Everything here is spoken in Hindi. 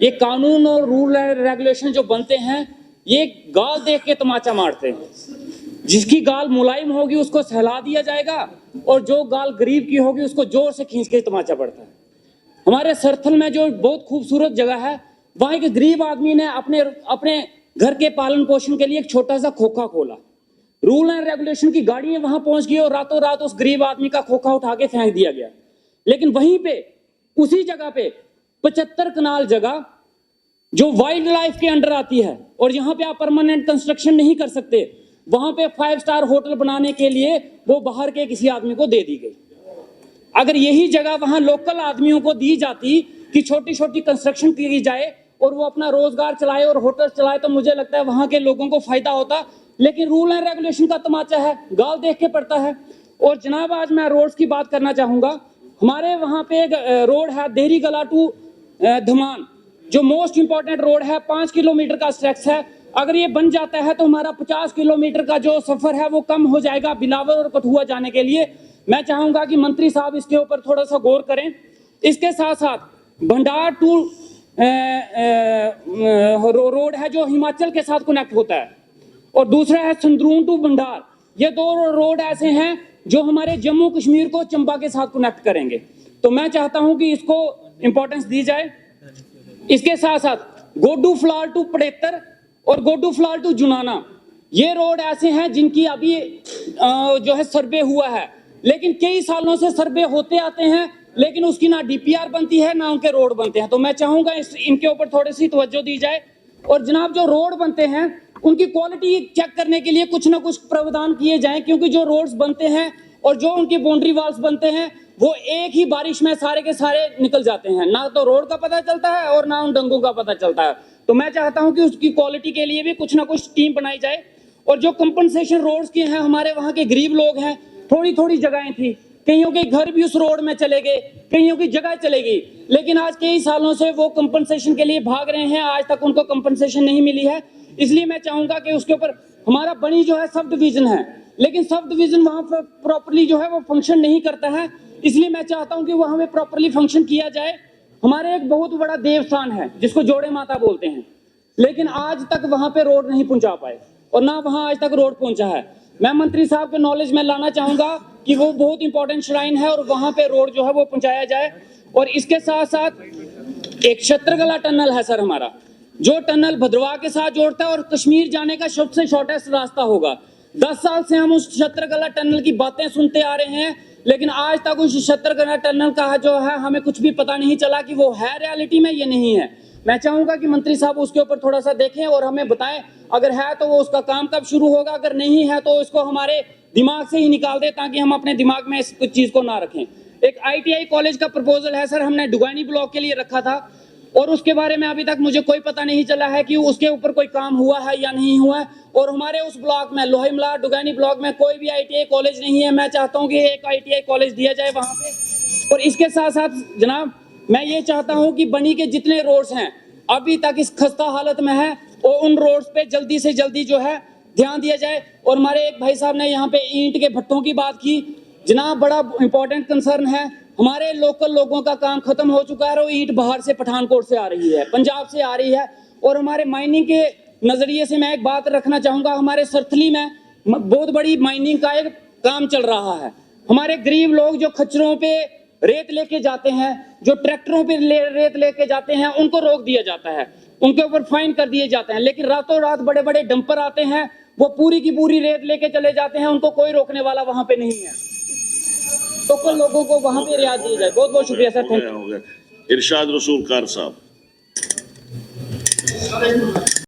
ये कानून और रूल एंड रेगुलेशन जो बनते हैं, ये गाल देख के तमाचा मारते हैं। जिसकी गाल मुलायम होगी उसको सहला दिया जाएगा और जो गाल गरीब की होगी उसको जोर से खींच के तमाचा पड़ता है। हमारे सरथल में जो बहुत खूबसूरत जगह है, वहां एक गरीब आदमी ने अपने अपने घर के पालन पोषण के लिए एक छोटा सा खोखा खोला। रूल एंड रेगुलेशन की गाड़ियां वहां पहुंच गई और रातों रात उस गरीब आदमी का खोखा उठा के फेंक दिया गया। लेकिन वहीं पे उसी जगह पे 75 कनाल जगह जो वाइल्ड लाइफ के अंडर आती है और यहाँ पे आप परमानेंट कंस्ट्रक्शन नहीं कर सकते, वहां पे 5 स्टार होटल बनाने के लिए वो बाहर के किसी आदमी को दे दी गई। अगर यही जगह वहां लोकल आदमियों को दी जाती कि छोटी छोटी कंस्ट्रक्शन की जाए और वो अपना रोजगार चलाए और होटल चलाए, तो मुझे लगता है वहां के लोगों को फायदा होता। लेकिन रूल एंड रेगुलेशन का तमाचा है, गाल देख के पड़ता है। और जनाब, आज मैं रोड्स की बात करना चाहूंगा। हमारे वहां पे एक रोड है देहरी गला टू धमान, जो मोस्ट इंपॉर्टेंट रोड है, 5 किलोमीटर का स्ट्रेच है। अगर ये बन जाता है तो हमारा 50 किलोमीटर का जो सफर है वो कम हो जाएगा बिलावर और कठुआ जाने के लिए। मैं चाहूंगा कि मंत्री साहब इसके ऊपर थोड़ा सा गौर करें। इसके साथ साथ भंडार टू रोड है जो हिमाचल के साथ कनेक्ट होता है, और दूसरा है संदरून टू भंडार। ये दो रोड ऐसे हैं जो हमारे जम्मू कश्मीर को चंबा के साथ कनेक्ट करेंगे। तो मैं चाहता हूं कि इसको इंपॉर्टेंस दी जाए। इसके साथ साथ गोडू फलाल टू पड़ेतर और गोडू फलाल टू जुनाना, ये रोड ऐसे हैं जिनकी अभी जो है सर्वे हुआ है, लेकिन कई सालों से सर्वे होते आते हैं, लेकिन उसकी ना डीपीआर बनती है ना उनके रोड बनते हैं। तो मैं चाहूंगा इनके ऊपर थोड़ी सी तवज्जो दी जाए। और जनाब, जो रोड बनते हैं उनकी क्वालिटी चेक करने के लिए कुछ ना कुछ प्रावधान किए जाएं, क्योंकि जो रोड्स बनते हैं और जो उनकी बाउंड्री वॉल्स बनते हैं वो एक ही बारिश में सारे के सारे निकल जाते हैं। ना तो रोड का पता चलता है और ना उन डंगों का पता चलता है। तो मैं चाहता हूं कि उसकी क्वालिटी के लिए भी कुछ ना कुछ टीम बनाई जाए। और जो कंपनसेशन रोड्स के हैं, हमारे वहां के गरीब लोग हैं, थोड़ी थोड़ी जगहें थी, कईयों के घर भी उस रोड में चले गए, कईयों की जगह चले गई, लेकिन आज कई सालों से वो कंपनसेशन के लिए भाग रहे हैं, आज तक उनको कंपनसेशन नहीं मिली है। इसलिए मैं चाहूंगा कि उसके ऊपर हमारा बनी जो है सब डिवीजन है, लेकिन सब डिवीजन वहां पर प्रॉपरली जो है वो फंक्शन नहीं करता है। इसलिए मैं चाहता हूं कि वहां में प्रॉपरली फंक्शन किया जाए। हमारे एक बहुत बड़ा देवस्थान है जिसको जोड़े माता बोलते हैं, लेकिन आज तक वहां पे रोड नहीं पहुंचा पाए और ना वहां आज तक रोड पहुंचा है। मैं मंत्री साहब के नॉलेज में लाना चाहूंगा कि वो बहुत इंपॉर्टेंट श्राइन है और वहां पे रोड जो है वो पहुंचाया जाए। और इसके साथ साथ एक छत्रगला टनल है सर हमारा, जो टनल भद्रवाह के साथ जोड़ता है और कश्मीर जाने का सबसे शॉर्टेस्ट रास्ता होगा। 10 साल से हम उस छत्रगला टनल की बातें सुनते आ रहे हैं, लेकिन आज तक उस छत्रगला टनल का जो है हमें कुछ भी पता नहीं चला कि वो है रियलिटी में, ये नहीं है। मैं चाहूंगा कि मंत्री साहब उसके ऊपर थोड़ा सा देखें और हमें बताएं, अगर है तो वो उसका काम कब शुरू होगा, अगर नहीं है तो इसको हमारे दिमाग से ही निकाल दे, ताकि हम अपने दिमाग में इस चीज को ना रखें। एक ITI कॉलेज का प्रपोजल है सर, हमने डुगानी ब्लॉक के लिए रखा था और उसके बारे में अभी तक मुझे कोई पता नहीं चला है कि उसके ऊपर कोई काम हुआ है या नहीं हुआ है। और हमारे उस ब्लॉक में लोहेमला डुगानी ब्लॉक में कोई भी ITI कॉलेज नहीं है। मैं चाहता हूं कि एक ITI कॉलेज दिया जाए वहां पे। और इसके साथ साथ जनाब, मैं ये चाहता हूं कि बनी के जितने रोड्स हैं अभी तक इस खस्ता हालत में है, और उन रोड्स पे जल्दी से जल्दी जो है ध्यान दिया जाए। और हमारे एक भाई साहब ने यहाँ पे ईंट के भट्टों की बात की, जनाब बड़ा इंपॉर्टेंट कंसर्न है। हमारे लोकल लोगों का काम खत्म हो चुका है और ईंट बाहर से पठानकोट से आ रही है, पंजाब से आ रही है। और हमारे माइनिंग के नजरिए से मैं एक बात रखना चाहूंगा, हमारे सरथली में बहुत बड़ी माइनिंग का एक काम चल रहा है। हमारे गरीब लोग जो खच्चरों पे रेत लेके जाते हैं, जो ट्रैक्टरों पे रेत लेके जाते हैं, उनको रोक दिया जाता है, उनके ऊपर फाइन कर दिए जाते हैं। लेकिन रातों रात बड़े बड़े डंपर आते हैं, वो पूरी की पूरी रेत लेके चले जाते हैं, उनको कोई रोकने वाला वहां पे नहीं है। तो कुछ लोगों को वहां पे रियायत दी जाए। बहुत बहुत शुक्रिया सर, थैंक यू। इरशाद रसूल कार साहब।